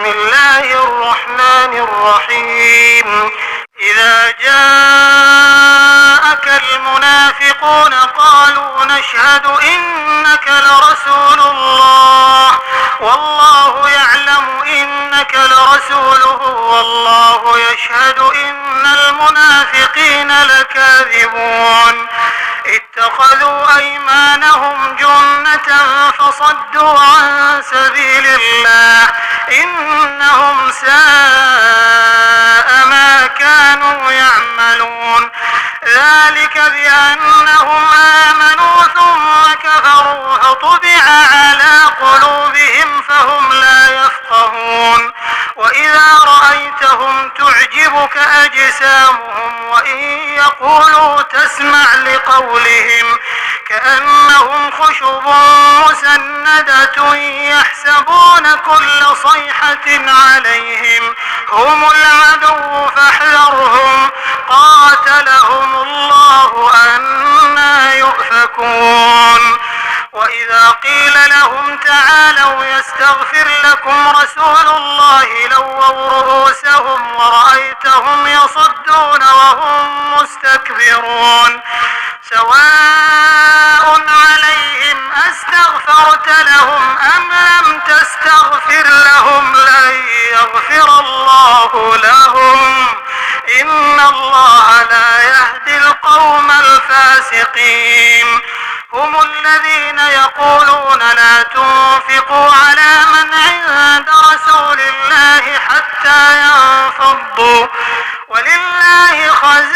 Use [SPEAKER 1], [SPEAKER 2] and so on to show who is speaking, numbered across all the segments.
[SPEAKER 1] بسم الله الرحمن الرحيم. إذا جاءك المنافقون قالوا نشهد إنك لرسول الله والله يعلم إنك لرسوله والله يشهد إن المنافقين لكاذبون. اتخذوا أيمانهم جنة فصدوا عن سبيل الله إنهم ساء ما كانوا يعملون. ذلك بأنهم آمنوا ثم كفروا فطبع على قلوبهم فهم لا يفقهون. وإذا رأيتهم تعجبك أجسامهم وإن يقولوا تسمع لقولهم كأنهم خشب مسندة يحسبون كل صيحة عليهم هم العدو فاحذرهم قاتلهم الله أنى يؤفكون. وإذا قيل لهم تعالوا يستغفر لكم رسول الله لووا رؤوسهم ورأيتهم يصدون وهم مستكبرون. سواء عليهم أستغفرت لهم أم لم تستغفر لهم لن يغفر الله لهم إن الله لا يهدي القوم الفاسقين. هم الذين يقولون لا تنفقوا على من عند رسول الله حتى ينفضوا ولله خزائن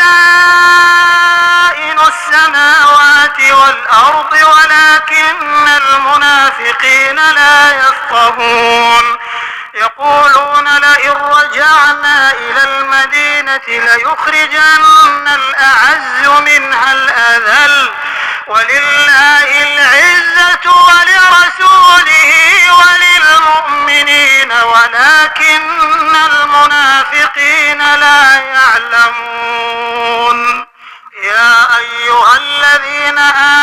[SPEAKER 1] السماوات والأرض ولكن المنافقين لا يفقهون. يقولون لئن رجعنا إلى المدينة ليخرجن الأعز منها الأذل ولله العزة ولرسوله وللمؤمنين ولكن المنافقين لا يعلمون. يا أيها الذين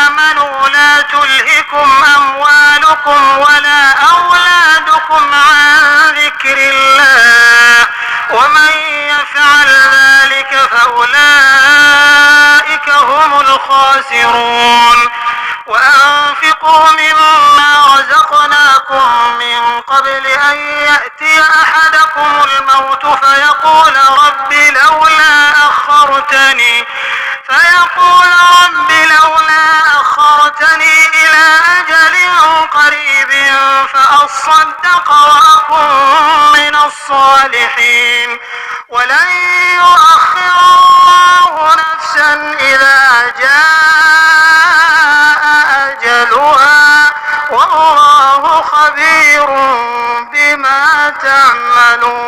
[SPEAKER 1] آمنوا لا تلهكم أموالكم ولا أولادكم عن ذكر الله ومن يفعل ذلك فأولئك هم الخاسرون. وأنفقوا مما رزقناكم من قبل أن يأتي أحدكم الموت فيقول رب لولا أخرتني إلى أجل قريب فأصدق وأكن من الصالحين ولن يؤخر الله نفسا إذا جاء أجلها والله خبير بما تعملون.